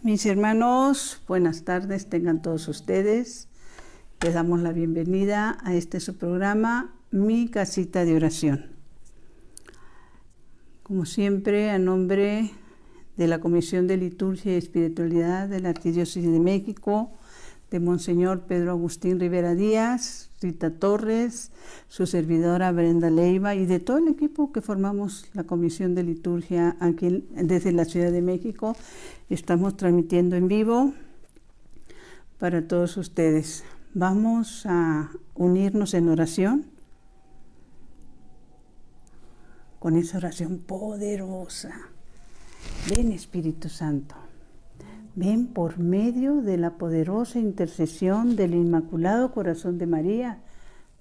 Mis hermanos, buenas tardes, tengan todos ustedes. Les damos la bienvenida a su programa, Mi Casita de Oración. Como siempre, a nombre de la Comisión de Liturgia y Espiritualidad de la Arquidiócesis de México, de Monseñor Pedro Agustín Rivera Díaz, Rita Torres, su servidora Brenda Leiva y de todo el equipo que formamos la Comisión de Liturgia aquí desde la Ciudad de México, estamos transmitiendo en vivo para todos ustedes. Vamos a unirnos en oración con esa oración poderosa. Ven, Espíritu Santo. Ven por medio de la poderosa intercesión del Inmaculado Corazón de María,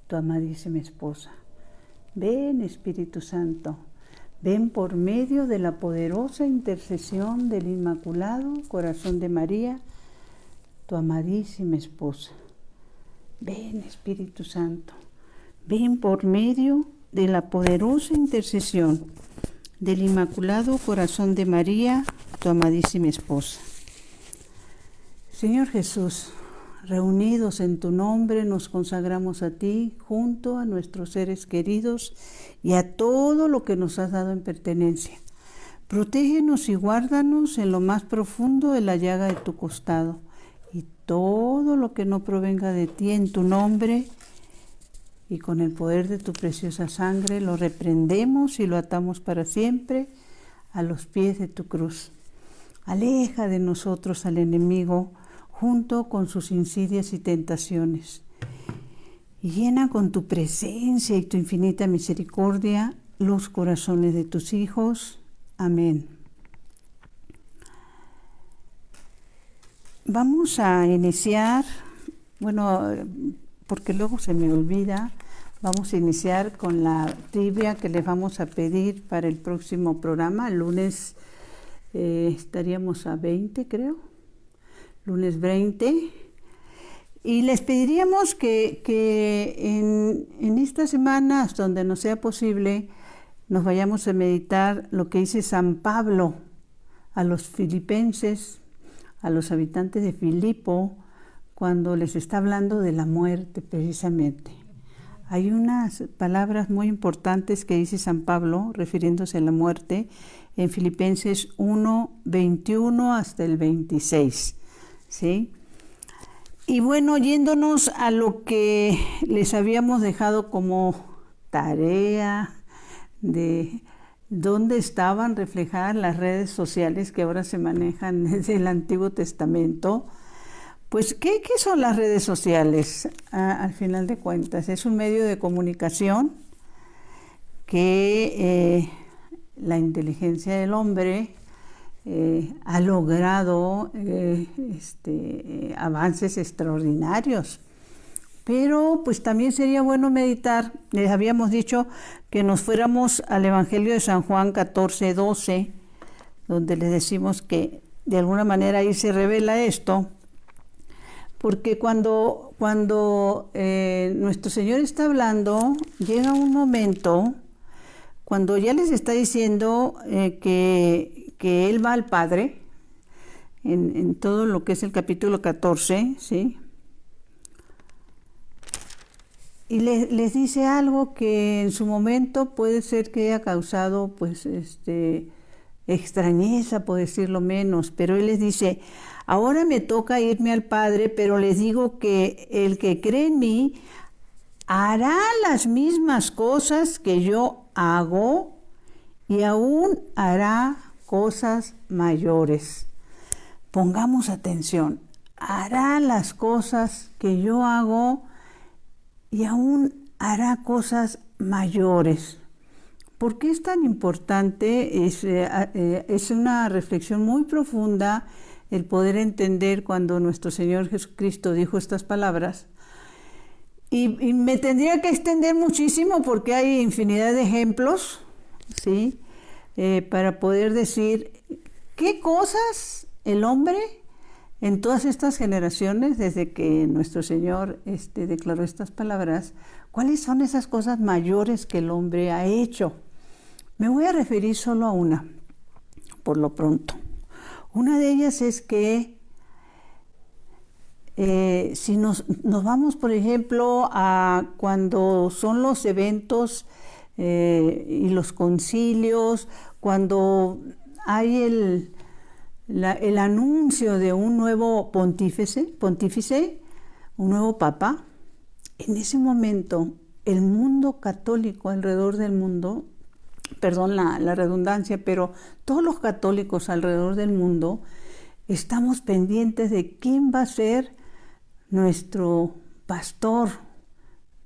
tu amadísima esposa. Ven, Espíritu Santo, ven por medio de la poderosa intercesión del Inmaculado Corazón de María, tu amadísima esposa. Ven, Espíritu Santo, ven por medio de la poderosa intercesión del Inmaculado Corazón de María, tu amadísima esposa. Señor Jesús, reunidos en tu nombre, nos consagramos a ti junto a nuestros seres queridos y a todo lo que nos has dado en pertenencia. Protégenos y guárdanos en lo más profundo de la llaga de tu costado, y todo lo que no provenga de ti en tu nombre y con el poder de tu preciosa sangre lo reprendemos y lo atamos para siempre a los pies de tu cruz. Aleja de nosotros al enemigo junto con sus insidias y tentaciones, y llena con tu presencia y tu infinita misericordia los corazones de tus hijos. Amén. Vamos a iniciar, porque luego se me olvida, vamos a iniciar con la trivia que les vamos a pedir para el próximo programa. El lunes estaríamos a 20, creo. Lunes 20, y les pediríamos que en estas semanas donde nos sea posible nos vayamos a meditar lo que dice San Pablo a los filipenses, a los habitantes de Filipo, cuando les está hablando de la muerte precisamente. Hay unas palabras muy importantes que dice San Pablo refiriéndose a la muerte en Filipenses 1, 21 hasta el 26. ¿Sí? Y bueno, yéndonos a lo que les habíamos dejado como tarea de dónde estaban reflejadas las redes sociales que ahora se manejan desde el Antiguo Testamento, pues ¿qué son las redes sociales? Al final de cuentas, es un medio de comunicación que la inteligencia del hombre ha logrado avances extraordinarios, pero pues también sería bueno meditar. Les habíamos dicho que nos fuéramos al Evangelio de San Juan 14:12, donde les decimos que de alguna manera ahí se revela esto, porque cuando nuestro Señor está hablando, llega un momento cuando ya les está diciendo que Él va al Padre, en todo lo que es el capítulo 14, ¿sí? Y les dice algo que en su momento puede ser que haya causado, pues, extrañeza, por decirlo menos, pero Él les dice: ahora me toca irme al Padre, pero les digo que el que cree en mí hará las mismas cosas que yo hago y aún hará cosas mayores. Pongamos atención. Hará las cosas que yo hago y aún hará cosas mayores. ¿Por qué es tan importante? Es una reflexión muy profunda el poder entender cuando nuestro Señor Jesucristo dijo estas palabras. Y me tendría que extender muchísimo porque hay infinidad de ejemplos, ¿sí? Para poder decir qué cosas el hombre en todas estas generaciones, desde que nuestro Señor declaró estas palabras, cuáles son esas cosas mayores que el hombre ha hecho. Me voy a referir solo a una, por lo pronto. Una de ellas es que si nos vamos, por ejemplo, a cuando son los eventos y los concilios, cuando hay el anuncio de un nuevo pontífice, un nuevo papa, en ese momento el mundo católico alrededor del mundo, perdón la redundancia, pero todos los católicos alrededor del mundo estamos pendientes de quién va a ser nuestro pastor,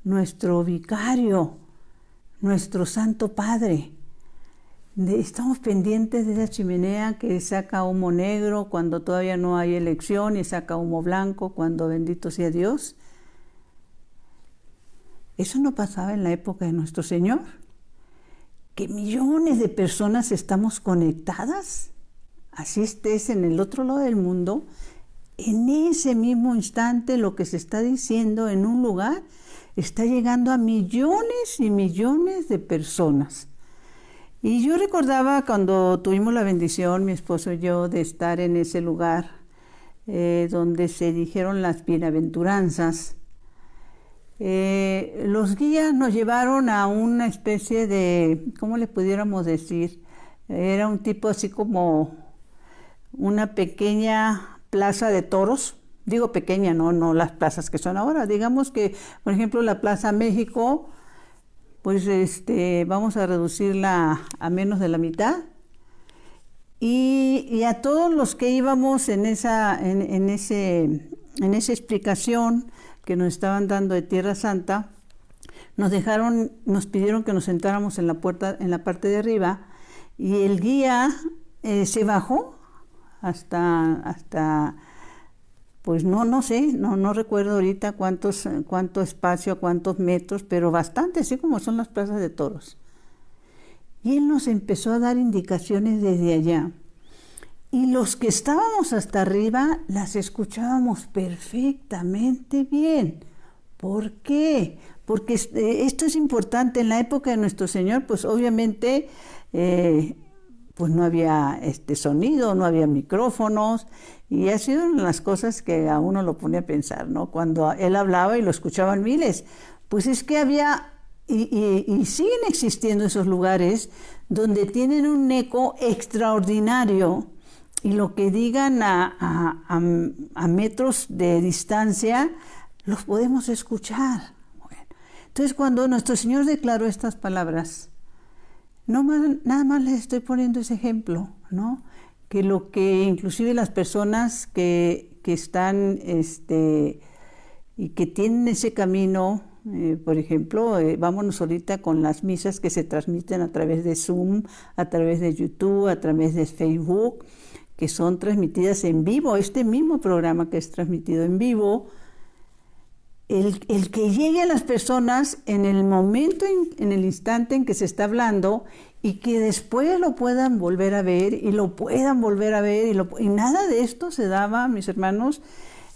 nuestro vicario, nuestro Santo Padre. Estamos pendientes de esa chimenea que saca humo negro cuando todavía no hay elección y saca humo blanco cuando bendito sea Dios. Eso no pasaba en la época de nuestro Señor, que millones de personas estamos conectadas, así estés en el otro lado del mundo, en ese mismo instante lo que se está diciendo en un lugar está llegando a millones y millones de personas. Y yo recordaba cuando tuvimos la bendición, mi esposo y yo, de estar en ese lugar donde se dijeron las bienaventuranzas. Los guías nos llevaron a una especie de, ¿cómo le pudiéramos decir? Era un tipo así como una pequeña plaza de toros. Digo pequeña, no las plazas que son ahora. Digamos que, por ejemplo, la Plaza México, pues vamos a reducirla a menos de la mitad. Y a todos los que íbamos en esa explicación que nos estaban dando de Tierra Santa, nos pidieron que nos sentáramos en la parte de arriba, y el guía se bajó hasta pues no sé, no recuerdo ahorita cuánto espacio, cuántos metros, pero bastante, así como son las plazas de toros. Y él nos empezó a dar indicaciones desde allá. Y los que estábamos hasta arriba las escuchábamos perfectamente bien. ¿Por qué? Porque esto es importante. En la época de nuestro Señor, pues obviamente pues no había sonido, no había micrófonos, y ha sido una de las cosas que a uno lo pone a pensar, ¿no? Cuando él hablaba y lo escuchaban miles, pues es que había y siguen existiendo esos lugares donde tienen un eco extraordinario, y lo que digan a metros de distancia los podemos escuchar. Bueno, entonces, cuando nuestro Señor declaró estas palabras, nada más les estoy poniendo ese ejemplo, ¿no? Que lo que inclusive las personas que están y que tienen ese camino, por ejemplo, vámonos ahorita con las misas que se transmiten a través de Zoom, a través de YouTube, a través de Facebook, que son transmitidas en vivo, este mismo programa que es transmitido en vivo, el que llegue a las personas en el momento, en el instante en que se está hablando, y que después lo puedan volver a ver y lo puedan volver a ver, y nada de esto se daba, mis hermanos,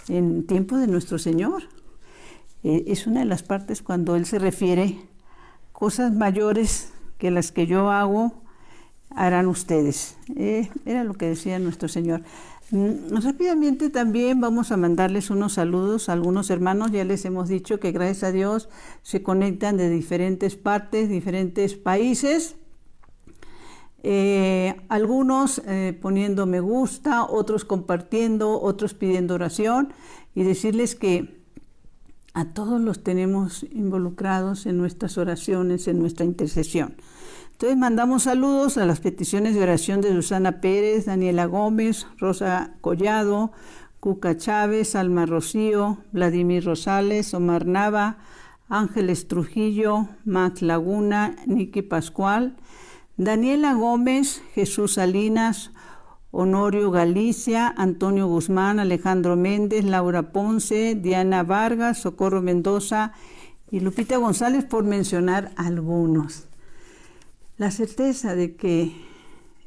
en tiempo de nuestro Señor. Es una de las partes cuando Él se refiere: cosas mayores que las que yo hago harán ustedes. Era lo que decía nuestro Señor. Rápidamente también vamos a mandarles unos saludos a algunos hermanos. Ya les hemos dicho que gracias a Dios se conectan de diferentes partes, diferentes países. Algunos poniendo me gusta, otros compartiendo, otros pidiendo oración, y decirles que a todos los tenemos involucrados en nuestras oraciones, en nuestra intercesión. Entonces mandamos saludos a las peticiones de oración de Susana Pérez, Daniela Gómez, Rosa Collado, Cuca Chávez, Alma Rocío, Vladimir Rosales, Omar Nava, Ángeles Trujillo, Max Laguna, Niki Pascual, Daniela Gómez, Jesús Salinas, Honorio Galicia, Antonio Guzmán, Alejandro Méndez, Laura Ponce, Diana Vargas, Socorro Mendoza y Lupita González, por mencionar algunos. La certeza de que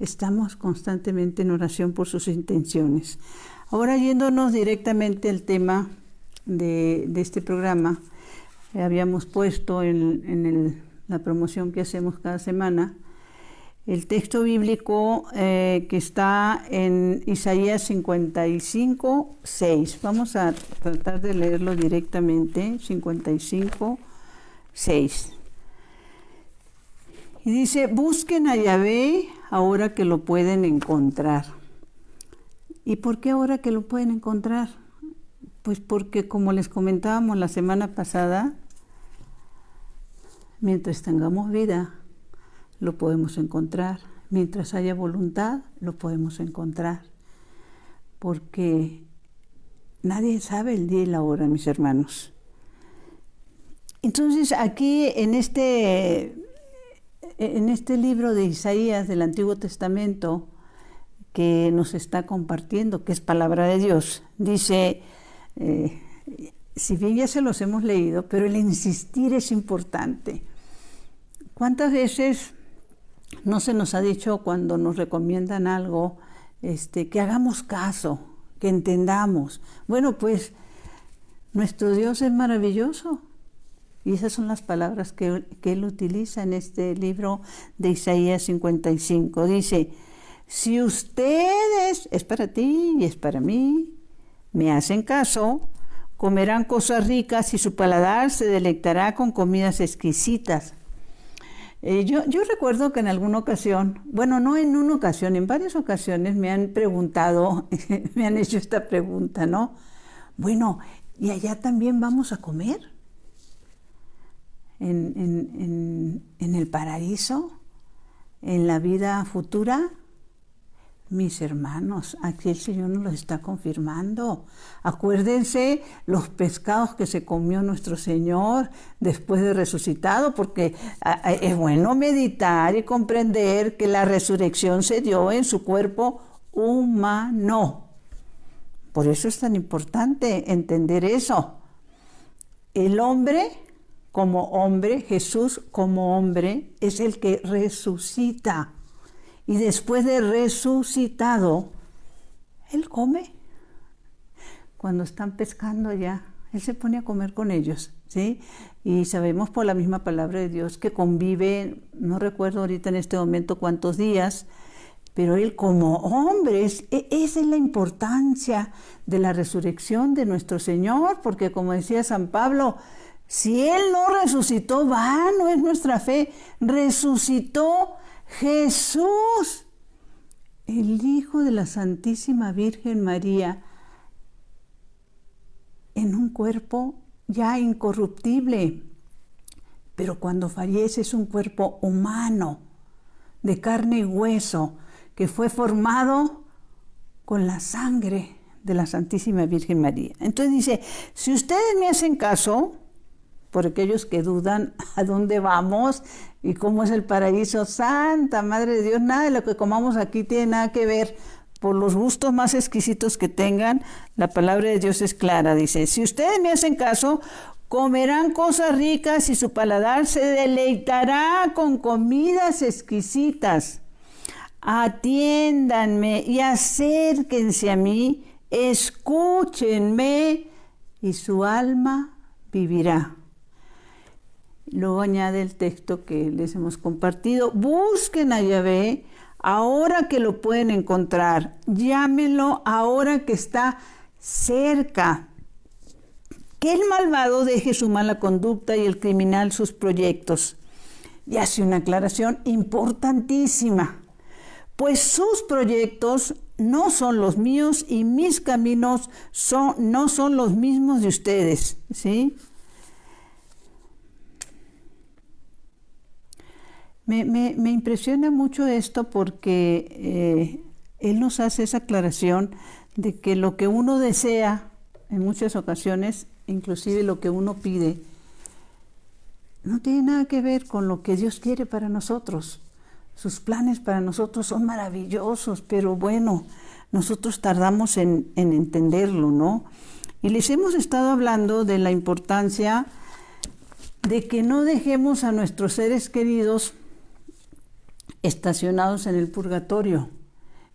estamos constantemente en oración por sus intenciones. Ahora, yéndonos directamente al tema de este programa, habíamos puesto en la promoción que hacemos cada semana, el texto bíblico que está en Isaías 55, 6. Vamos a tratar de leerlo directamente, 55, 6. Y dice, busquen a Yahvé ahora que lo pueden encontrar. ¿Y por qué ahora que lo pueden encontrar? Pues porque, como les comentábamos la semana pasada, mientras tengamos vida, lo podemos encontrar. Mientras haya voluntad, lo podemos encontrar. Porque nadie sabe el día y la hora, mis hermanos. Entonces, aquí en este libro de Isaías del Antiguo Testamento, que nos está compartiendo, que es palabra de Dios, dice, si bien ya se los hemos leído, pero el insistir es importante. ¿Cuántas veces no se nos ha dicho cuando nos recomiendan algo, que hagamos caso, que entendamos? Bueno, pues nuestro Dios es maravilloso. Y esas son las palabras que él utiliza en este libro de Isaías 55. Dice, si ustedes, es para ti y es para mí, me hacen caso, comerán cosas ricas y su paladar se deleitará con comidas exquisitas. Yo recuerdo que en alguna ocasión, bueno, no en una ocasión, en varias ocasiones me han preguntado, me han hecho esta pregunta, ¿no? Bueno, ¿y allá también vamos a comer? ¿En el paraíso? ¿En la vida futura? Mis hermanos, aquí el Señor nos lo está confirmando. Acuérdense los pescados que se comió nuestro Señor después de resucitado, porque es bueno meditar y comprender que la resurrección se dio en su cuerpo humano. Por eso es tan importante entender eso. El hombre como hombre, Jesús como hombre, es el que resucita. Y después de resucitado, Él come. Cuando están pescando ya, Él se pone a comer con ellos, ¿sí? Y sabemos por la misma palabra de Dios que convive, no recuerdo ahorita en este momento cuántos días, pero Él como hombre, esa es la importancia de la resurrección de nuestro Señor, porque como decía San Pablo, si Él no resucitó, vano es nuestra fe. Resucitó Jesús, el Hijo de la Santísima Virgen María, en un cuerpo ya incorruptible, pero cuando fallece es un cuerpo humano, de carne y hueso, que fue formado con la sangre de la Santísima Virgen María. Entonces dice, si ustedes me hacen caso, por aquellos que dudan a dónde vamos y cómo es el paraíso, Santa Madre de Dios, nada de lo que comamos aquí tiene nada que ver. Por los gustos más exquisitos que tengan, la palabra de Dios es clara. Dice, si ustedes me hacen caso, comerán cosas ricas y su paladar se deleitará con comidas exquisitas. Atiéndanme y acérquense a mí, escúchenme y su alma vivirá. Luego añade el texto que les hemos compartido. Busquen a Yahvé ahora que lo pueden encontrar. Llámenlo ahora que está cerca. Que el malvado deje su mala conducta y el criminal sus proyectos. Y hace una aclaración importantísima. Pues sus proyectos no son los míos y mis caminos no son los mismos de ustedes, ¿sí? Me impresiona mucho esto porque Él nos hace esa aclaración de que lo que uno desea, en muchas ocasiones, inclusive lo que uno pide, no tiene nada que ver con lo que Dios quiere para nosotros. Sus planes para nosotros son maravillosos, pero bueno, nosotros tardamos en entenderlo, ¿no? Y les hemos estado hablando de la importancia de que no dejemos a nuestros seres queridos estacionados en el purgatorio,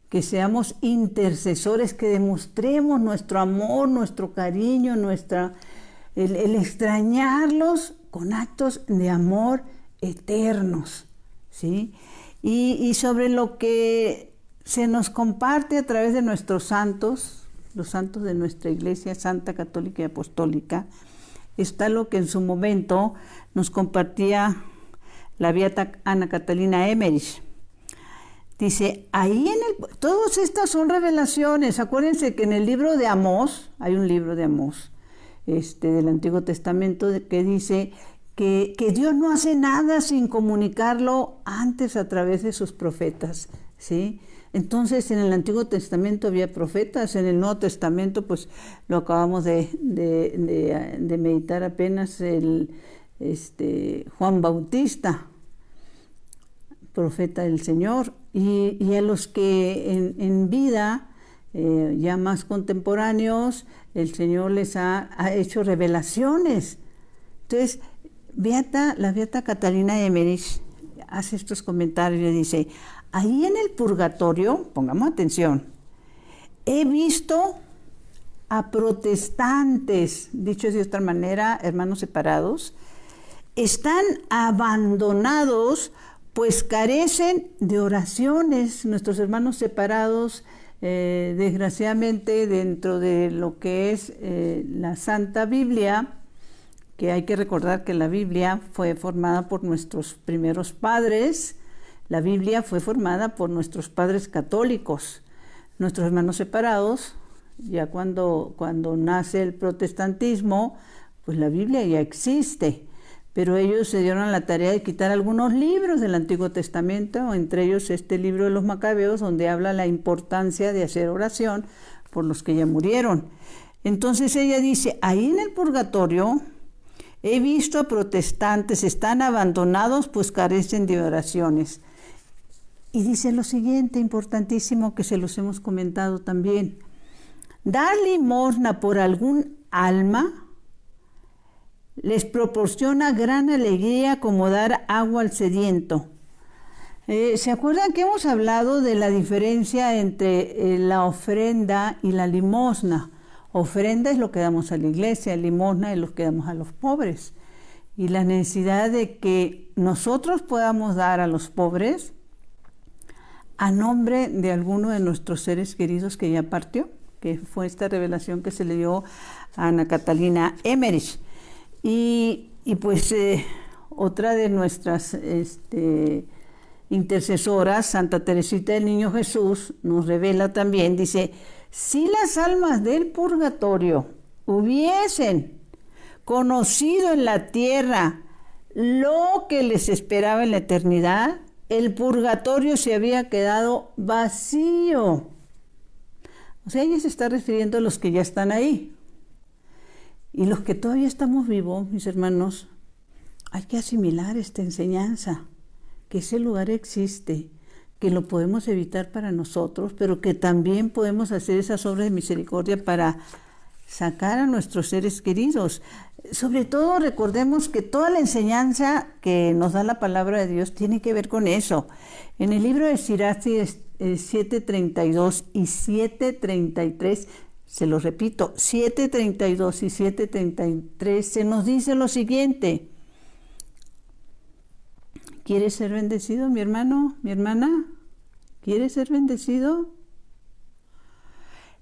que seamos intercesores, que demostremos nuestro amor, nuestro cariño, el extrañarlos con actos de amor eternos, ¿sí? y sobre lo que se nos comparte a través de nuestros santos, los santos de nuestra Iglesia Santa, Católica y Apostólica, está lo que en su momento nos compartía la beata Ana Catalina Emmerich. Dice, todas estas son revelaciones. Acuérdense que en el libro de Amós, hay un libro de Amós, del Antiguo Testamento, que dice que Dios no hace nada sin comunicarlo antes a través de sus profetas, ¿sí? Entonces, en el Antiguo Testamento había profetas, en el Nuevo Testamento, pues lo acabamos de meditar apenas, Juan Bautista, profeta del Señor, y a los que en vida, ya más contemporáneos, el Señor les ha hecho revelaciones. Entonces, la beata Catalina Emmerich hace estos comentarios y dice, ahí en el purgatorio, pongamos atención, he visto a protestantes, dicho de otra manera, hermanos separados, están abandonados, pues carecen de oraciones. Nuestros hermanos separados, desgraciadamente, dentro de lo que es la Santa Biblia, que hay que recordar que la Biblia fue formada por nuestros primeros padres, la Biblia fue formada por nuestros padres católicos. Nuestros hermanos separados, ya cuando nace el protestantismo, pues la Biblia ya existe, pero ellos se dieron a la tarea de quitar algunos libros del Antiguo Testamento, entre ellos este libro de los Macabeos, donde habla la importancia de hacer oración por los que ya murieron. Entonces ella dice, ahí en el purgatorio he visto a protestantes, están abandonados, pues carecen de oraciones. Y dice lo siguiente, importantísimo, que se los hemos comentado también. Dar limosna por algún alma les proporciona gran alegría como dar agua al sediento. ¿Se acuerdan que hemos hablado de la diferencia entre la ofrenda y la limosna? Ofrenda es lo que damos a la iglesia, limosna es lo que damos a los pobres. Y la necesidad de que nosotros podamos dar a los pobres a nombre de alguno de nuestros seres queridos que ya partió, que fue esta revelación que se le dio a Ana Catalina Emmerich. Y pues otra de nuestras intercesoras, Santa Teresita del Niño Jesús, nos revela también, dice, si las almas del purgatorio hubiesen conocido en la tierra lo que les esperaba en la eternidad, el purgatorio se había quedado vacío. O sea, ella se está refiriendo a los que ya están ahí. Y los que todavía estamos vivos, mis hermanos, hay que asimilar esta enseñanza, que ese lugar existe, que lo podemos evitar para nosotros, pero que también podemos hacer esas obras de misericordia para sacar a nuestros seres queridos. Sobre todo recordemos que toda la enseñanza que nos da la palabra de Dios tiene que ver con eso. En el libro de Sirach 7:32 y 7:33, se lo repito, 7:32 y 7:33, se nos dice lo siguiente. ¿Quieres ser bendecido, mi hermano, mi hermana? ¿Quieres ser bendecido?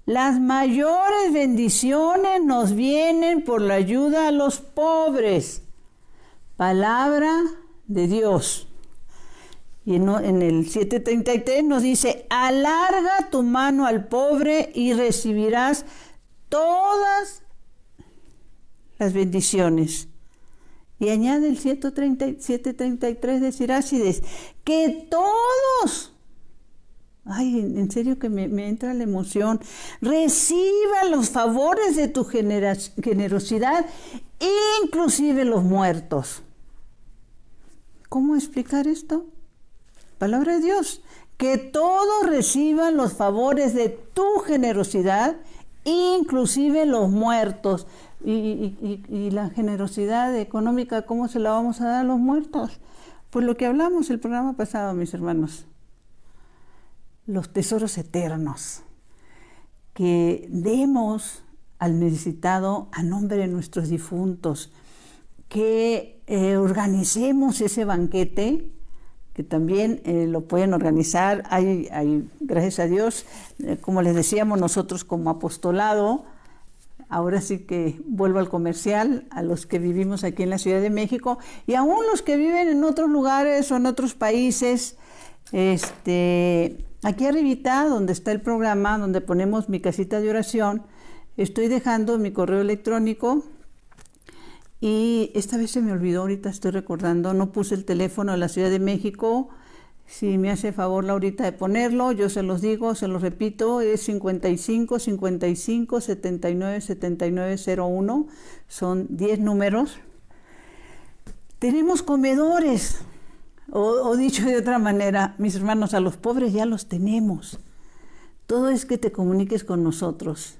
Las mayores bendiciones nos vienen por la ayuda a los pobres. Palabra de Dios. Y en el 7:33 nos dice, alarga tu mano al pobre y recibirás todas las bendiciones. Y añade el 7:33 de Sirácides, que todos, ay, en serio que me entra la emoción, reciban los favores de tu generosidad, inclusive los muertos. ¿Cómo explicar esto? Palabra de Dios, que todos reciban los favores de tu generosidad, inclusive los muertos. Y la generosidad económica, ¿cómo se la vamos a dar a los muertos? Pues lo que hablamos el programa pasado, mis hermanos, los tesoros eternos, que demos al necesitado a nombre de nuestros difuntos, que organicemos ese banquete que también lo pueden organizar. Hay, gracias a Dios, como les decíamos nosotros como apostolado, ahora sí que vuelvo al comercial, a los que vivimos aquí en la Ciudad de México y aún los que viven en otros lugares o en otros países. Aquí arribita, donde está el programa, donde ponemos mi casita de oración, estoy dejando mi correo electrónico. Y esta vez se me olvidó, ahorita estoy recordando, no puse el teléfono de la Ciudad de México. Si me hace favor Laurita de ponerlo, yo se los digo, se los repito, es 55 55 79 79 01, son 10 números. Tenemos comedores, o dicho de otra manera, mis hermanos, a los pobres ya los tenemos. Todo es que te comuniques con nosotros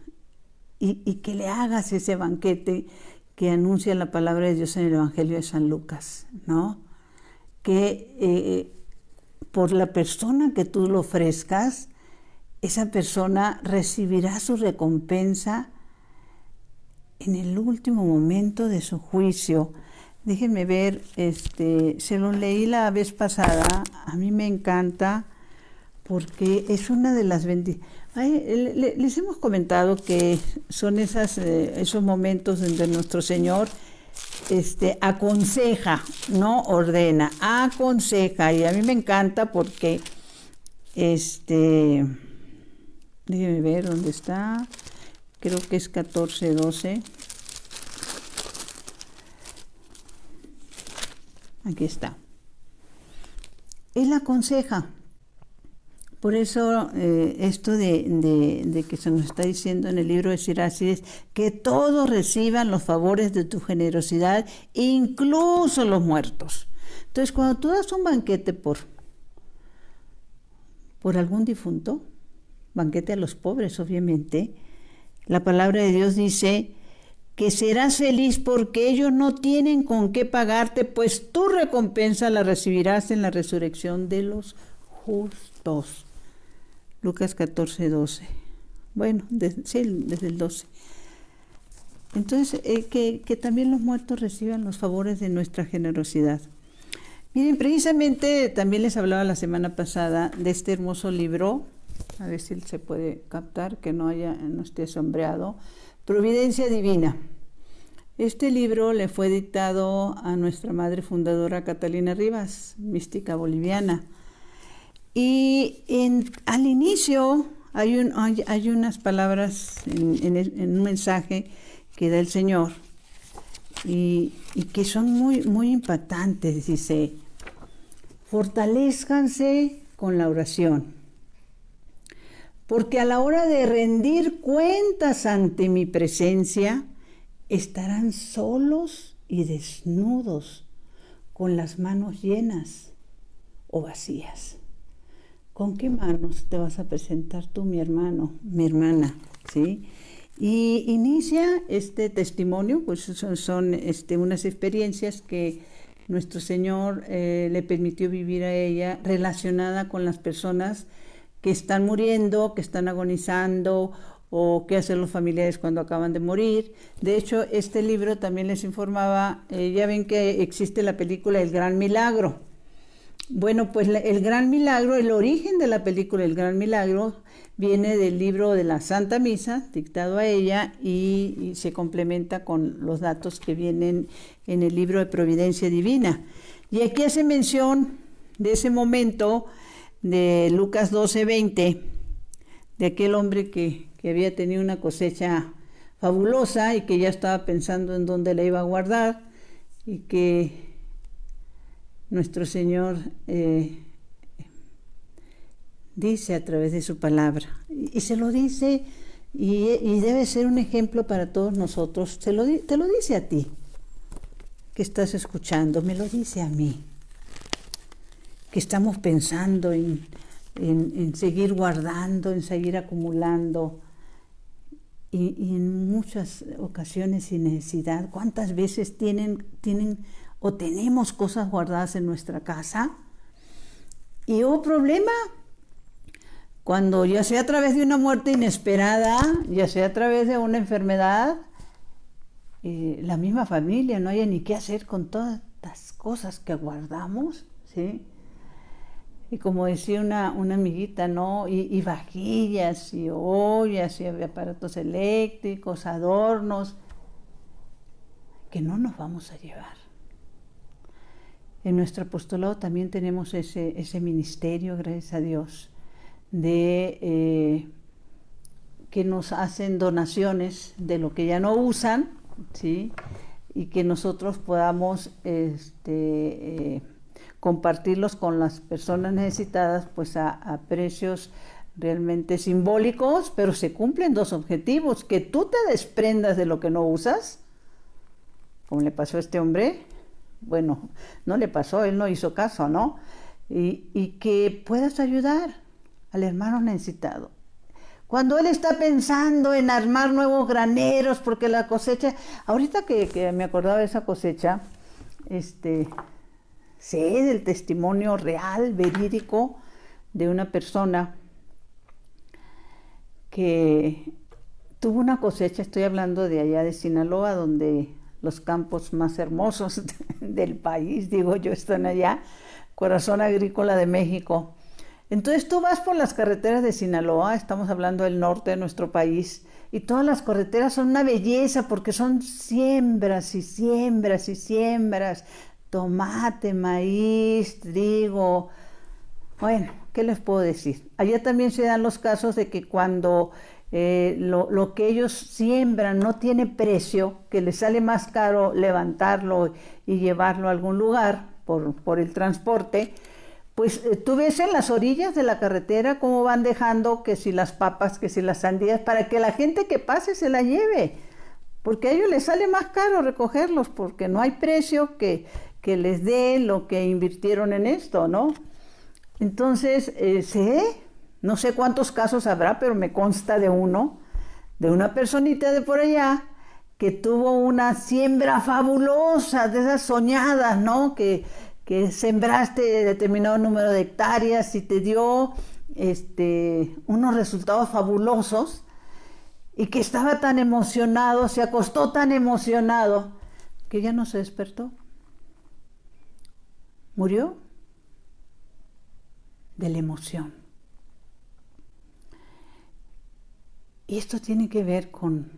y que le hagas ese banquete que anuncia la palabra de Dios en el Evangelio de San Lucas, ¿no? Que por la persona que tú lo ofrezcas, esa persona recibirá su recompensa en el último momento de su juicio. Déjenme ver, se lo leí la vez pasada, a mí me encanta porque es una de las bendiciones. Les hemos comentado que son esos momentos donde nuestro Señor aconseja, no ordena, aconseja. Y a mí me encanta porque, déjenme ver dónde está, creo que es 14:12. Aquí está. Él aconseja. Por eso esto de que se nos está diciendo en el libro de Siracides, que todos reciban los favores de tu generosidad, incluso los muertos. Entonces, cuando tú das un banquete por algún difunto, banquete a los pobres, obviamente, la palabra de Dios dice que serás feliz porque ellos no tienen con qué pagarte, pues tu recompensa la recibirás en la resurrección de los justos. Lucas 14:12. Bueno, desde el 12. Entonces, que también los muertos reciban los favores de nuestra generosidad. Miren, precisamente también les hablaba la semana pasada de este hermoso libro, a ver si se puede captar, que no esté sombreado, Providencia Divina. Este libro le fue dictado a nuestra madre fundadora Catalina Rivas, mística boliviana. Y al inicio hay unas palabras en un mensaje que da el Señor y que son muy, muy impactantes. Dice, fortalezcanse con la oración, porque a la hora de rendir cuentas ante mi presencia, estarán solos y desnudos, con las manos llenas o vacías. ¿Con qué manos te vas a presentar tú, mi hermano, mi hermana? ¿Sí? Y inicia este testimonio, pues son unas experiencias que nuestro Señor le permitió vivir a ella, relacionada con las personas que están muriendo, que están agonizando, o qué hacen los familiares cuando acaban de morir. De hecho, este libro también les informaba, ya ven que existe la película El Gran Milagro. Bueno, pues el Gran Milagro, el origen de la película El Gran Milagro, viene del libro de la Santa Misa, dictado a ella, y se complementa con los datos que vienen en el libro de Providencia Divina. Y aquí hace mención de ese momento de Lucas 12:20, de aquel hombre que había tenido una cosecha fabulosa y que ya estaba pensando en dónde la iba a guardar, y que nuestro Señor dice a través de su palabra, y se lo dice, y debe ser un ejemplo para todos nosotros. Te lo dice a ti, que estás escuchando, me lo dice a mí, que estamos pensando en seguir guardando, en seguir acumulando, y en muchas ocasiones sin necesidad. ¿Cuántas veces tienen o tenemos cosas guardadas en nuestra casa? Y hubo problema cuando, ya sea a través de una muerte inesperada, ya sea a través de una enfermedad, la misma familia no haya ni qué hacer con todas las cosas que guardamos, ¿sí? Y como decía una amiguita, ¿no? Y vajillas, y ollas, y aparatos eléctricos, adornos, que no nos vamos a llevar. En nuestro apostolado también tenemos ese ministerio, gracias a Dios, de que nos hacen donaciones de lo que ya no usan, ¿sí? Y que nosotros podamos compartirlos con las personas necesitadas, pues a precios realmente simbólicos, pero se cumplen dos objetivos: que tú te desprendas de lo que no usas, como le pasó a este hombre. Bueno, no le pasó, él no hizo caso, ¿no? Y que puedas ayudar al hermano necesitado. Cuando él está pensando en armar nuevos graneros, porque la cosecha, ahorita que me acordaba de esa cosecha, sé del testimonio real, verídico, de una persona que tuvo una cosecha. Estoy hablando de allá de Sinaloa, donde los campos más hermosos del país, digo yo, están allá, corazón agrícola de México. Entonces tú vas por las carreteras de Sinaloa, estamos hablando del norte de nuestro país, y todas las carreteras son una belleza porque son siembras y siembras y siembras, tomate, maíz, trigo. Bueno, ¿qué les puedo decir? Allá también se dan los casos de que cuando lo que ellos siembran no tiene precio, que les sale más caro levantarlo y llevarlo a algún lugar por el transporte, pues tú ves en las orillas de la carretera cómo van dejando que si las papas, que si las sandías, para que la gente que pase se la lleve, porque a ellos les sale más caro recogerlos, porque no hay precio que les dé lo que invirtieron en esto, ¿no? Entonces, no sé cuántos casos habrá, pero me consta de uno, de una personita de por allá, que tuvo una siembra fabulosa, de esas soñadas, ¿no? Que sembraste determinado número de hectáreas y te dio unos resultados fabulosos, y que estaba tan emocionado, se acostó tan emocionado, que ya no se despertó. Murió de la emoción. Y esto tiene que ver con,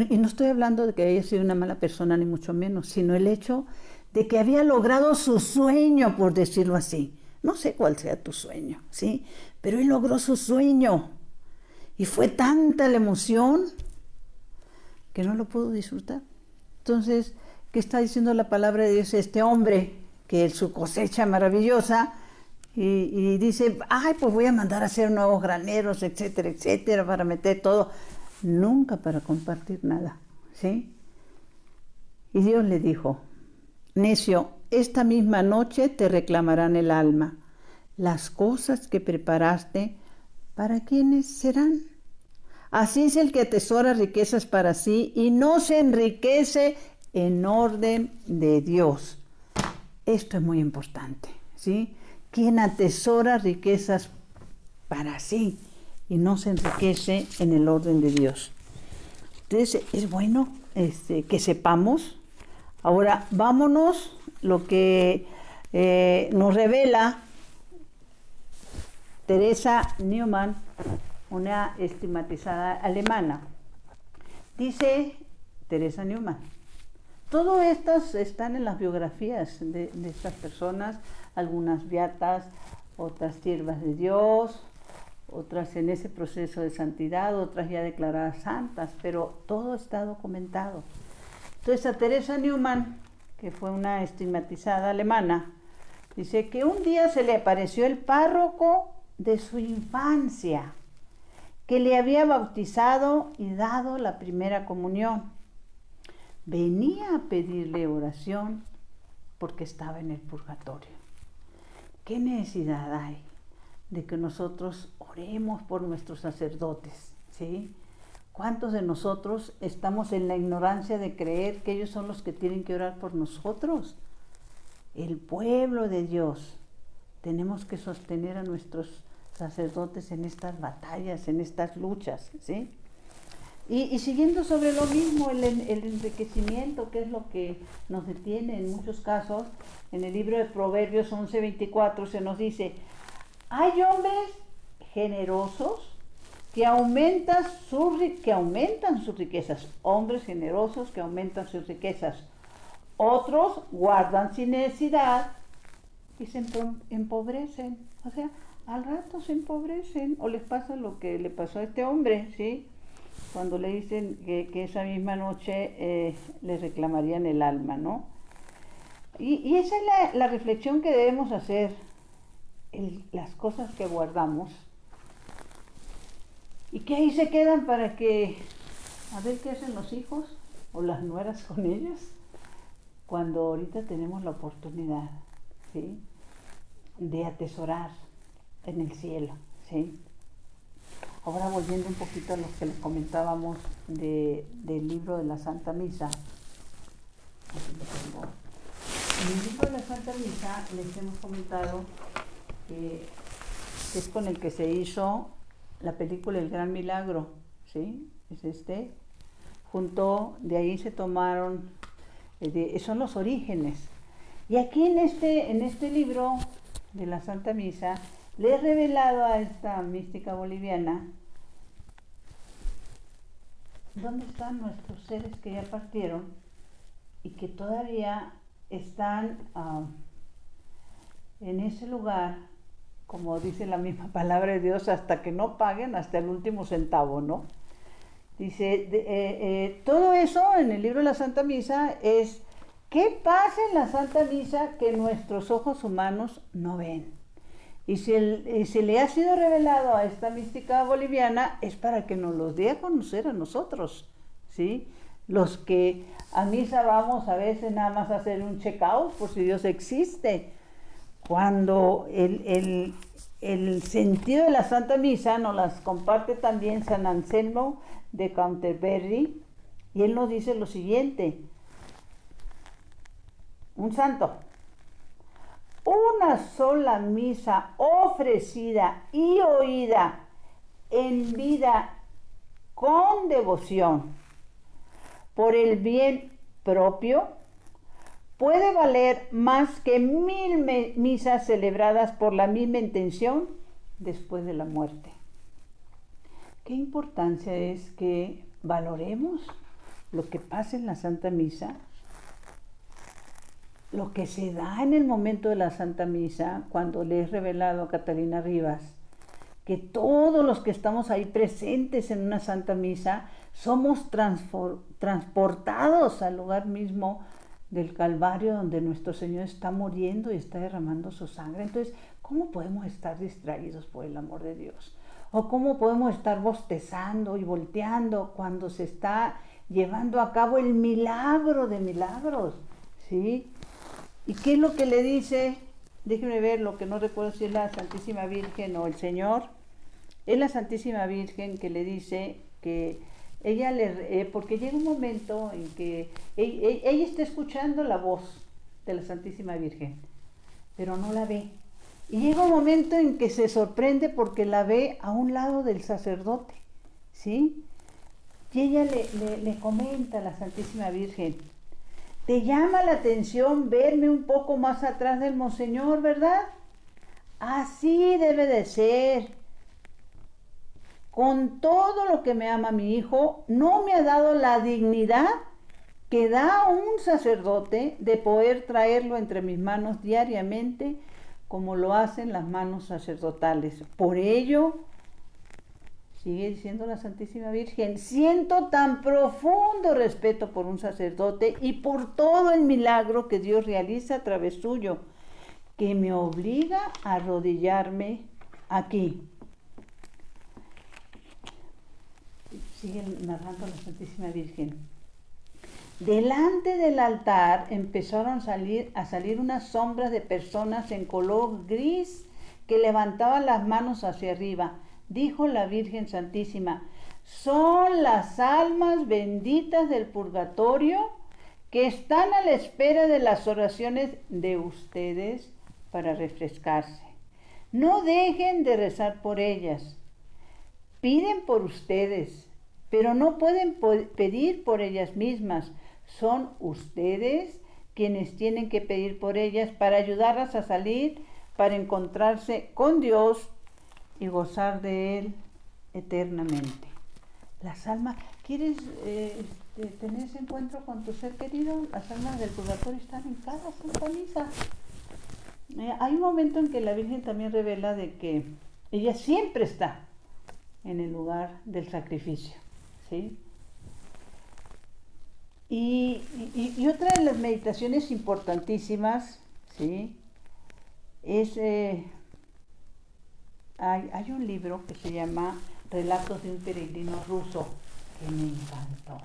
y no estoy hablando de que haya sido una mala persona, ni mucho menos, sino el hecho de que había logrado su sueño, por decirlo así. No sé cuál sea tu sueño, ¿sí? Pero él logró su sueño. Y fue tanta la emoción que no lo pudo disfrutar. Entonces, ¿qué está diciendo la palabra de Dios? Este hombre, que su cosecha maravillosa, y dice, ay, pues voy a mandar a hacer nuevos graneros, etcétera, etcétera, para meter todo. Nunca para compartir nada, ¿sí? Y Dios le dijo, necio, esta misma noche te reclamarán el alma. Las cosas que preparaste, ¿para quiénes serán? Así es el que atesora riquezas para sí y no se enriquece en orden de Dios. Esto es muy importante, ¿sí? Quien atesora riquezas para sí y no se enriquece en el orden de Dios. Entonces es bueno que sepamos. Ahora vámonos lo que nos revela Teresa Neumann, una estigmatizada alemana. Dice Teresa Neumann, todo estas están en las biografías de estas personas, algunas beatas, otras siervas de Dios, otras en ese proceso de santidad, otras ya declaradas santas, pero todo está documentado. Entonces a Teresa Neumann, que fue una estigmatizada alemana, dice que un día se le apareció el párroco de su infancia, que le había bautizado y dado la primera comunión. Venía a pedirle oración porque estaba en el purgatorio. ¿Qué necesidad hay de que nosotros oremos por nuestros sacerdotes? ¿Sí? ¿Cuántos de nosotros estamos en la ignorancia de creer que ellos son los que tienen que orar por nosotros? El pueblo de Dios. Tenemos que sostener a nuestros sacerdotes en estas batallas, en estas luchas, ¿sí? Y siguiendo sobre lo mismo, el enriquecimiento, que es lo que nos detiene en muchos casos, en el libro de Proverbios 11:24 se nos dice, Hay hombres generosos que aumentan sus riquezas, hombres generosos que aumentan sus riquezas. Otros guardan sin necesidad y se empobrecen. O sea, al rato se empobrecen o les pasa lo que le pasó a este hombre, ¿sí? Cuando le dicen que esa misma noche le reclamarían el alma, ¿no? Y esa es la reflexión que debemos hacer, las cosas que guardamos y que ahí se quedan para que, a ver qué hacen los hijos o las nueras con ellas, cuando ahorita tenemos la oportunidad, ¿sí?, de atesorar en el cielo, ¿sí? Ahora volviendo un poquito a lo que les comentábamos del libro de la Santa Misa. En el libro de la Santa Misa les hemos comentado que es con el que se hizo la película El Gran Milagro, ¿sí? Es de ahí se tomaron, son los orígenes. Y aquí en este libro de la Santa Misa, le he revelado a esta mística boliviana dónde están nuestros seres que ya partieron y que todavía están en ese lugar, como dice la misma palabra de Dios, hasta que no paguen hasta el último centavo, ¿no? Dice, todo eso en el libro de la Santa Misa es ¿qué pasa en la Santa Misa que nuestros ojos humanos no ven? Y si le ha sido revelado a esta mística boliviana es para que nos los dé a conocer a nosotros, ¿sí? Los que a misa vamos a veces nada más a hacer un check-out por si Dios existe. Cuando el sentido de la Santa Misa nos las comparte también San Anselmo de Canterbury, y él nos dice lo siguiente: un santo, una sola misa ofrecida y oída en vida con devoción por el bien propio puede valer más que 1000 misas celebradas por la misma intención después de la muerte. Qué importancia es que valoremos lo que pasa en la Santa Misa, lo que se da en el momento de la Santa Misa, cuando le he revelado a Catalina Rivas que todos los que estamos ahí presentes en una Santa Misa somos transportados al lugar mismo del Calvario, donde nuestro Señor está muriendo y está derramando su sangre. Entonces, ¿cómo podemos estar distraídos, por el amor de Dios? ¿O cómo podemos estar bostezando y volteando cuando se está llevando a cabo el milagro de milagros? ¿Sí? ¿Y qué es lo que le dice? Déjenme ver, lo que no recuerdo si es la Santísima Virgen o el Señor. Es la Santísima Virgen que le dice que ella porque llega un momento en que ella está escuchando la voz de la Santísima Virgen, pero no la ve. Y llega un momento en que se sorprende porque la ve a un lado del sacerdote, ¿sí? Y ella le comenta a la Santísima Virgen: ¿te llama la atención verme un poco más atrás del Monseñor, verdad? Así debe de ser. Con todo lo que me ama mi hijo, no me ha dado la dignidad que da un sacerdote de poder traerlo entre mis manos diariamente, como lo hacen las manos sacerdotales. Por ello, sigue diciendo la Santísima Virgen, siento tan profundo respeto por un sacerdote y por todo el milagro que Dios realiza a través suyo, que me obliga a arrodillarme aquí. Sigue narrando la Santísima Virgen. Delante del altar empezaron a salir unas sombras de personas en color gris que levantaban las manos hacia arriba. Dijo la Virgen Santísima: son las almas benditas del purgatorio que están a la espera de las oraciones de ustedes para refrescarse. No dejen de rezar por ellas. Piden por ustedes, pero no pueden pedir por ellas mismas. Son ustedes quienes tienen que pedir por ellas para ayudarlas a salir para encontrarse con Dios y gozar de Él eternamente. Las almas, ¿quieres tener ese encuentro con tu ser querido? Las almas del purgatorio están en cada Santa Misa. Hay un momento en que la Virgen también revela de que ella siempre está en el lugar del sacrificio, ¿sí? Y otra de las meditaciones importantísimas, ¿sí? Es, hay un libro que se llama Relatos de un peregrino ruso, que me encantó.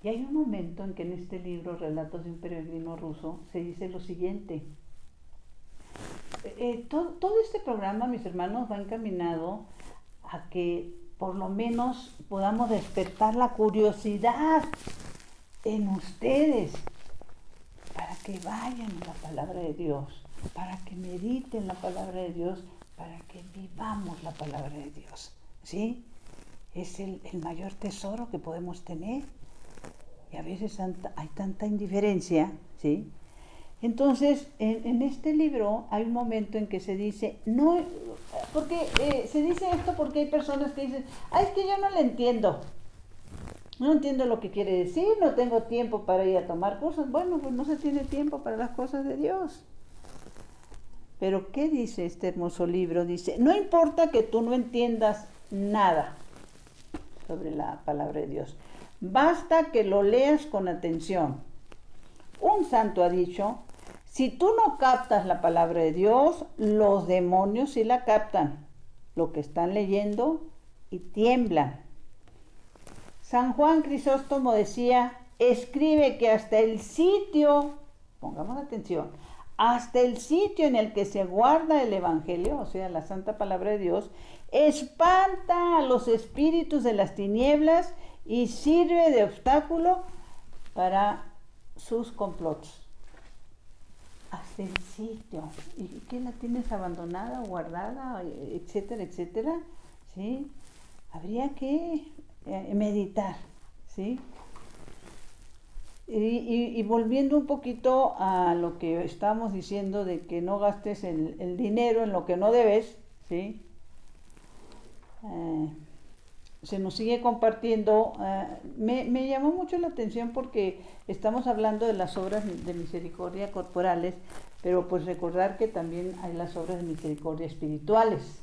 Y hay un momento en que en este libro, Relatos de un peregrino ruso, se dice lo siguiente. Todo este programa, mis hermanos, va encaminado a que por lo menos podamos despertar la curiosidad en ustedes, para que vayan a la palabra de Dios, para que mediten la palabra de Dios, para que vivamos la palabra de Dios, ¿sí? Es el mayor tesoro que podemos tener, y a veces hay tanta indiferencia, ¿sí? Entonces, en este libro hay un momento en que se dice, no, porque se dice esto porque hay personas que dicen, es que yo no le entiendo. No entiendo lo que quiere decir, no tengo tiempo para ir a tomar cursos. Bueno, pues no se tiene tiempo para las cosas de Dios. Pero ¿qué dice este hermoso libro? Dice, no importa que tú no entiendas nada sobre la palabra de Dios. Basta que lo leas con atención. Un santo ha dicho, si tú no captas la palabra de Dios, los demonios sí la captan, lo que están leyendo, y tiemblan. San Juan Crisóstomo decía, escribe que hasta el sitio, pongamos atención, hasta el sitio en el que se guarda el Evangelio, o sea, la santa palabra de Dios, espanta a los espíritus de las tinieblas y sirve de obstáculo para sus complots. Hasta el sitio. ¿Y qué la tienes abandonada, guardada, etcétera, etcétera? ¿Sí? Habría que meditar, ¿sí? Y volviendo un poquito a lo que estábamos diciendo de que no gastes el dinero en lo que no debes, ¿sí? Se nos sigue compartiendo. Me llamó mucho la atención porque estamos hablando de las obras de misericordia corporales, pero pues recordar que también hay las obras de misericordia espirituales.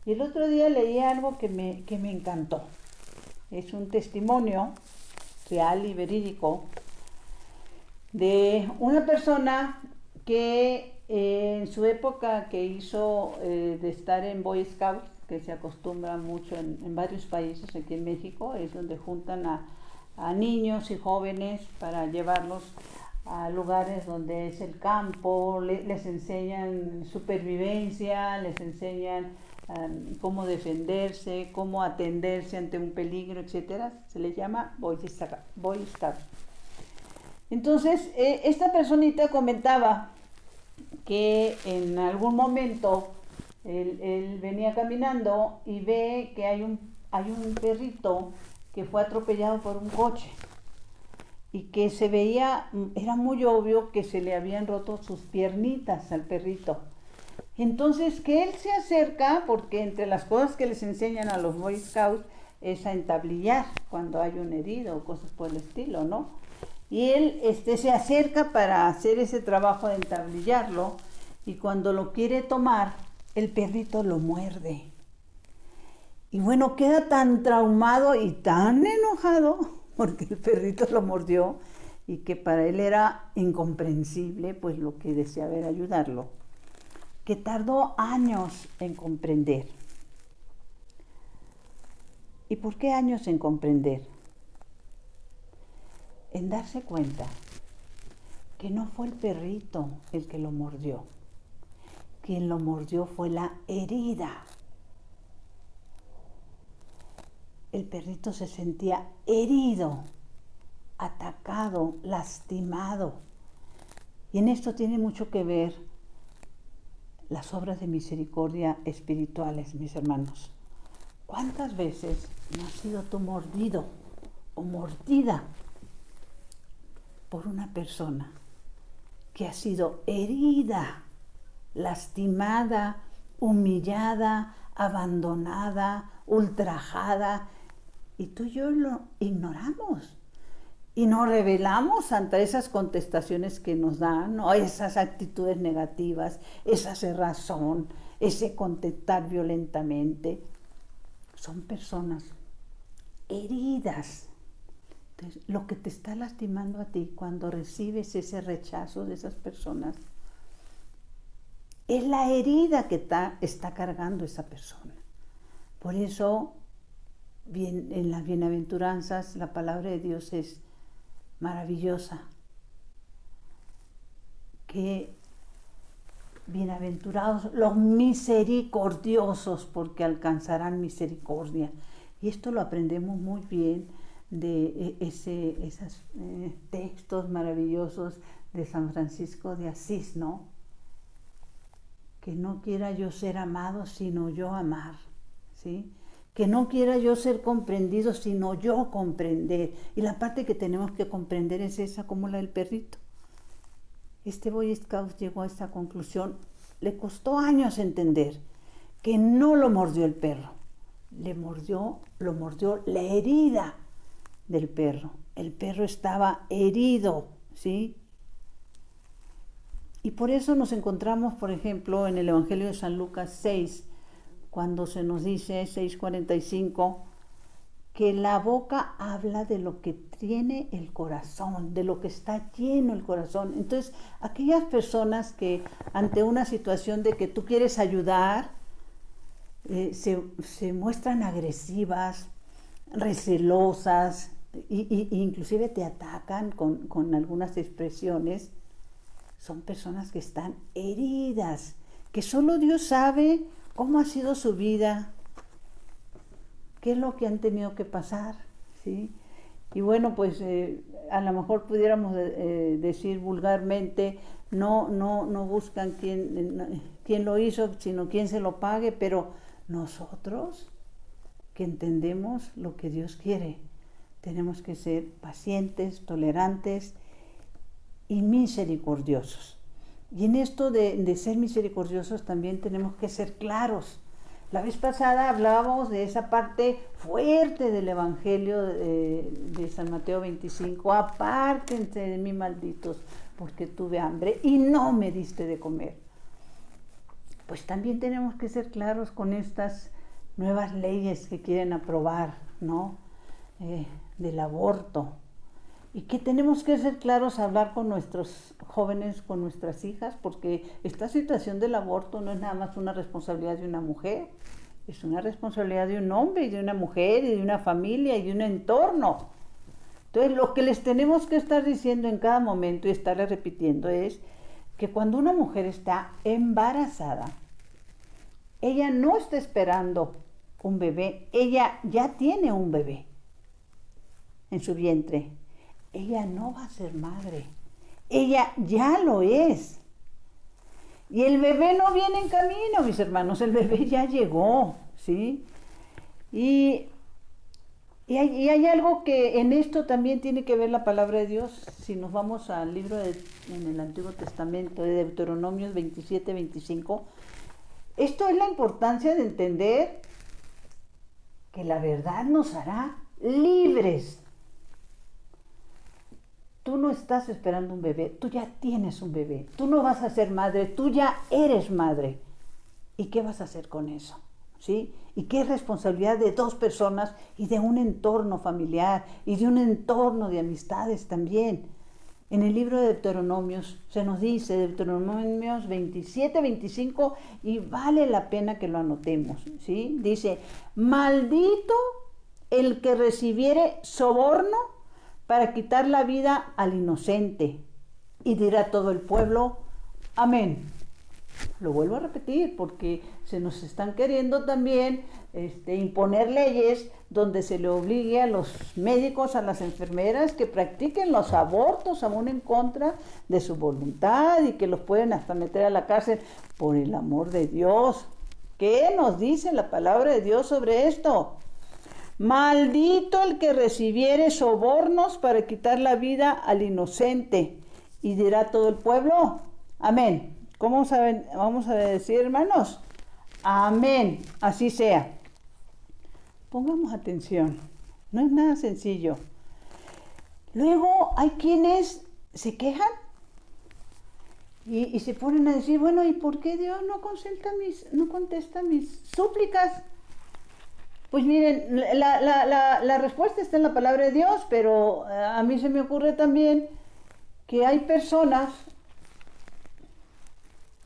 Y el otro día leí algo que me encantó. Es un testimonio real y verídico de una persona que en su época que hizo de estar en Boy Scouts, que se acostumbra mucho en varios países, aquí en México, es donde juntan a niños y jóvenes para llevarlos a lugares donde es el campo, les enseñan supervivencia, les enseñan cómo defenderse, cómo atenderse ante un peligro, etcétera. Se les llama Boy Scout. Entonces, esta personita comentaba que en algún momento él venía caminando y ve que hay un perrito que fue atropellado por un coche y que se veía, era muy obvio que se le habían roto sus piernitas al perrito. Entonces que él se acerca, porque entre las cosas que les enseñan a los Boy Scouts es a entablillar cuando hay un herido o cosas por el estilo, ¿no? Y él se acerca para hacer ese trabajo de entablillarlo, y cuando lo quiere tomar, el perrito lo muerde. Y bueno, queda tan traumado y tan enojado porque el perrito lo mordió y que para él era incomprensible, pues lo que deseaba era ayudarlo, que tardó años en comprender. ¿Y por qué años en comprender? En darse cuenta que no fue el perrito el que lo mordió. Quien lo mordió fue la herida. El perrito se sentía herido, atacado, lastimado. Y en esto tiene mucho que ver las obras de misericordia espirituales, mis hermanos. ¿Cuántas veces no has sido tú mordido o mordida por una persona que ha sido herida, lastimada, humillada, abandonada, ultrajada. Y tú y yo lo ignoramos. Y nos rebelamos ante esas contestaciones que nos dan, ¿no? Esas actitudes negativas, esa cerrazón, ese contestar violentamente. Son personas heridas. Entonces, lo que te está lastimando a ti cuando recibes ese rechazo de esas personas es la herida que está cargando esa persona. Por eso, en las bienaventuranzas, la palabra de Dios es maravillosa. Que bienaventurados los misericordiosos, porque alcanzarán misericordia. Y esto lo aprendemos muy bien de esos textos maravillosos de San Francisco de Asís, ¿no? Que no quiera yo ser amado, sino yo amar, ¿sí? Que no quiera yo ser comprendido, sino yo comprender. Y la parte que tenemos que comprender es esa, como la del perrito. Este Boy Scout llegó a esta conclusión. Le costó años entender que no lo mordió el perro. Lo mordió la herida del perro. El perro estaba herido, ¿sí? Y por eso nos encontramos, por ejemplo, en el Evangelio de San Lucas 6, cuando se nos dice, 6:45, que la boca habla de lo que tiene el corazón, de lo que está lleno el corazón. Entonces, aquellas personas que ante una situación de que tú quieres ayudar, se muestran agresivas, recelosas, y inclusive te atacan con algunas expresiones, son personas que están heridas, que solo Dios sabe cómo ha sido su vida, qué es lo que han tenido que pasar, ¿sí? Y bueno, pues a lo mejor pudiéramos decir vulgarmente, no buscan quién lo hizo, sino quién se lo pague, pero nosotros que entendemos lo que Dios quiere, tenemos que ser pacientes, tolerantes y misericordiosos. Y en esto de ser misericordiosos también tenemos que ser claros. La vez pasada hablábamos de esa parte fuerte del Evangelio de San Mateo 25. Apártense de mí, malditos, porque tuve hambre y no me diste de comer. Pues también tenemos que ser claros con estas nuevas leyes que quieren aprobar, ¿no? Del aborto. Y que tenemos que ser claros a hablar con nuestros jóvenes, con nuestras hijas, porque esta situación del aborto no es nada más una responsabilidad de una mujer, es una responsabilidad de un hombre y de una mujer y de una familia y de un entorno. Entonces, lo que les tenemos que estar diciendo en cada momento y estarles repitiendo es que cuando una mujer está embarazada, ella no está esperando un bebé, ella ya tiene un bebé en su vientre. Ella no va a ser madre, ella ya lo es. Y el bebé no viene en camino, mis hermanos, el bebé ya llegó, ¿sí? Y hay algo que en esto también tiene que ver la palabra de Dios. Si nos vamos al libro en el Antiguo Testamento de Deuteronomios 27-25, esto es la importancia de entender que la verdad nos hará libres. Tú no estás esperando un bebé, tú ya tienes un bebé. Tú no vas a ser madre, tú ya eres madre. ¿Y qué vas a hacer con eso? ¿Sí? Y qué responsabilidad de dos personas y de un entorno familiar y de un entorno de amistades también. En el libro de Deuteronomios se nos dice, Deuteronomios 27-25, y vale la pena que lo anotemos, ¿sí? Dice, maldito el que recibiere soborno para quitar la vida al inocente. Y dirá todo el pueblo, amén. Lo vuelvo a repetir porque se nos están queriendo también imponer leyes donde se le obligue a los médicos, a las enfermeras que practiquen los abortos aún en contra de su voluntad y que los pueden hasta meter a la cárcel. Por el amor de Dios, ¿qué nos dice la palabra de Dios sobre esto? Maldito el que recibiere sobornos para quitar la vida al inocente. Y dirá todo el pueblo, amén. ¿Cómo saben? Vamos a decir, hermanos, amén, así sea. Pongamos atención, no es nada sencillo. Luego hay quienes se quejan y se ponen a decir, bueno, ¿y por qué Dios no contesta mis súplicas? Pues miren, la respuesta está en la palabra de Dios, pero a mí se me ocurre también que hay personas,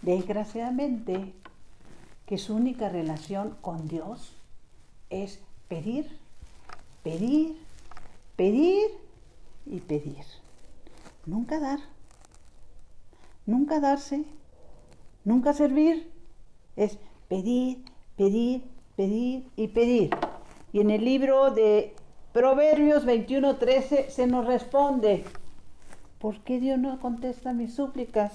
desgraciadamente, que su única relación con Dios es pedir, pedir, pedir y pedir. Nunca dar, nunca darse, nunca servir. Es pedir, pedir, pedir y pedir. Y en el libro de Proverbios 21:13 se nos responde, ¿por qué Dios no contesta mis súplicas?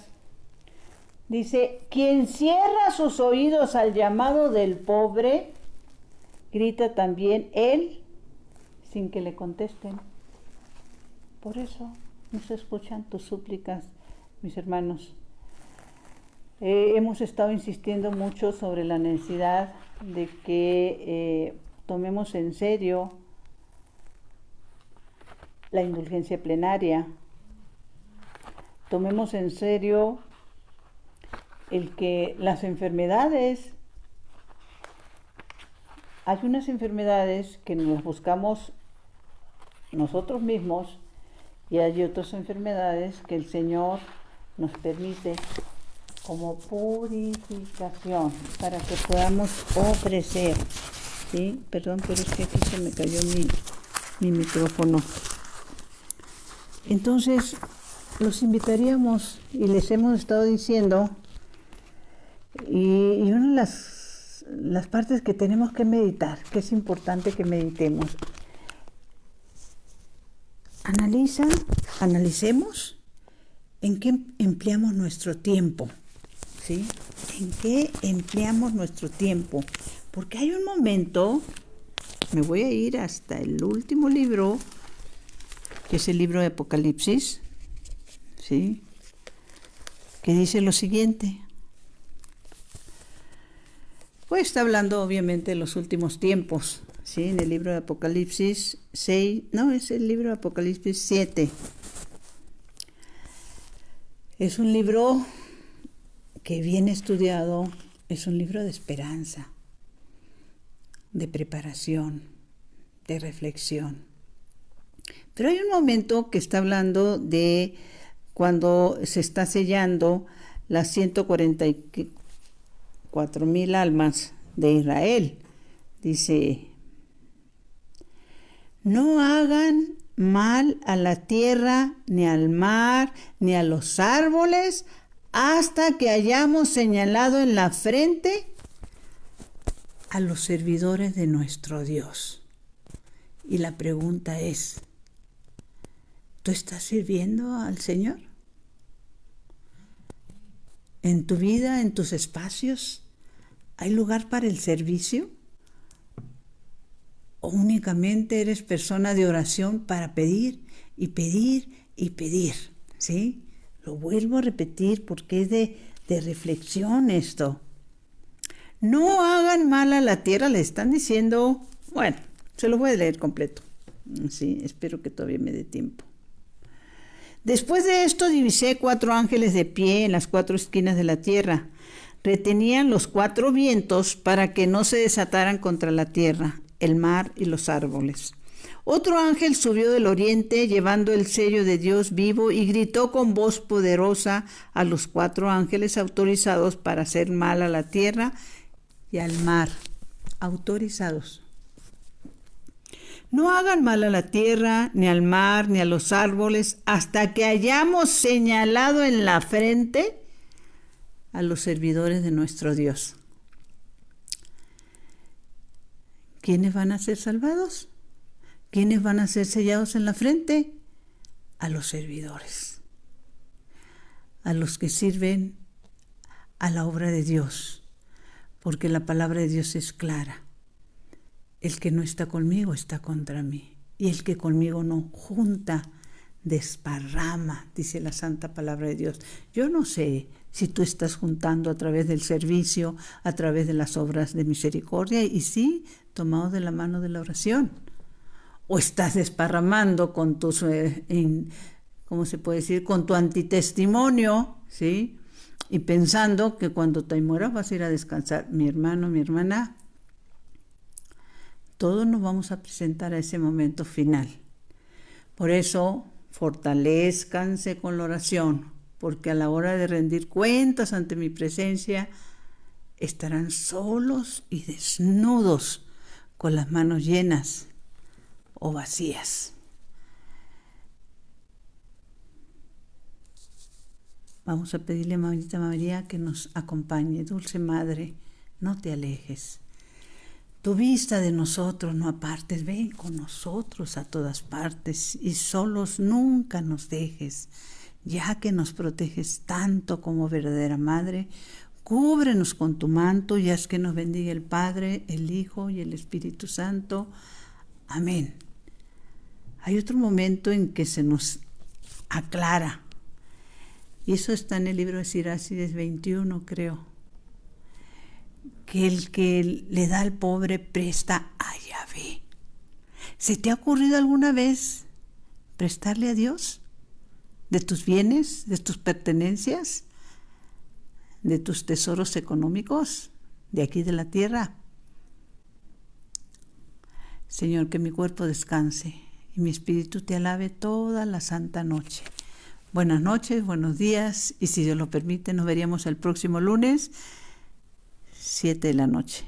Dice, quien cierra sus oídos al llamado del pobre, grita también él sin que le contesten. Por eso no se escuchan tus súplicas, mis hermanos. Hemos estado insistiendo mucho sobre la necesidad de que tomemos en serio la indulgencia plenaria, tomemos en serio el que las enfermedades, hay unas enfermedades que nos buscamos nosotros mismos y hay otras enfermedades que el Señor nos permite como purificación para que podamos ofrecer. ¿Sí? Perdón, pero es que aquí se me cayó mi micrófono. Entonces, los invitaríamos y les hemos estado diciendo, y una de las partes que tenemos que meditar, que es importante que meditemos. Analicemos en qué empleamos nuestro tiempo, ¿sí? En qué empleamos nuestro tiempo. Porque hay un momento, me voy a ir hasta el último libro, que es el libro de Apocalipsis, ¿sí? Que dice lo siguiente. Pues está hablando obviamente de los últimos tiempos, ¿sí? En el libro de Apocalipsis 6, no, es el libro de Apocalipsis 7. Es un libro que bien estudiado, es un libro de esperanza, de preparación, de reflexión. Pero hay un momento que está hablando de cuando se está sellando las 144,000 almas de Israel. Dice, no hagan mal a la tierra, ni al mar, ni a los árboles, hasta que hayamos señalado en la frente a los servidores de nuestro Dios. Y la pregunta es, ¿tú estás sirviendo al Señor? ¿En tu vida, en tus espacios, hay lugar para el servicio? ¿O únicamente eres persona de oración para pedir y pedir y pedir? ¿Sí? Lo vuelvo a repetir porque es de reflexión esto. No hagan mal a la tierra, le están diciendo, bueno, se lo voy a leer completo. Sí, espero que todavía me dé tiempo. Después de esto divisé 4 ángeles de pie en las 4 esquinas de la tierra. Retenían los 4 vientos para que no se desataran contra la tierra, el mar y los árboles. Otro ángel subió del oriente llevando el sello de Dios vivo y gritó con voz poderosa a los 4 ángeles autorizados para hacer mal a la tierra y al mar. Autorizados. No hagan mal a la tierra, ni al mar, ni a los árboles, hasta que hayamos señalado en la frente a los servidores de nuestro Dios. ¿Quiénes van a ser salvados? ¿Quiénes van a ser sellados en la frente? A los servidores, a los que sirven a la obra de Dios, porque la palabra de Dios es clara. El que no está conmigo está contra mí, y el que conmigo no junta, desparrama, dice la santa palabra de Dios. Yo no sé si tú estás juntando a través del servicio, a través de las obras de misericordia, y sí, tomado de la mano de la oración. O estás desparramando con tus, ¿cómo se puede decir? Con tu antitestimonio, ¿sí? Y pensando que cuando te mueras vas a ir a descansar. Mi hermano, mi hermana, todos nos vamos a presentar a ese momento final. Por eso, fortalezcanse con la oración, porque a la hora de rendir cuentas ante mi presencia, estarán solos y desnudos, con las manos llenas o vacías. Vamos a pedirle a Mamita María que nos acompañe. Dulce Madre, no te alejes. Tu vista de nosotros no apartes, ven con nosotros a todas partes y solos nunca nos dejes, ya que nos proteges tanto como verdadera Madre. Cúbrenos con tu manto y haz que nos bendiga el Padre, el Hijo y el Espíritu Santo. Amén. Hay otro momento en que se nos aclara, y eso está en el libro de Sirácides 21, creo, que el que le da al pobre presta a Yahvé. ¿Se te ha ocurrido alguna vez prestarle a Dios de tus bienes, de tus pertenencias, de tus tesoros económicos, de aquí de la tierra? Señor, que mi cuerpo descanse y mi espíritu te alabe toda la santa noche. Buenas noches, buenos días, y si Dios lo permite, nos veríamos el próximo lunes, 7 de la noche.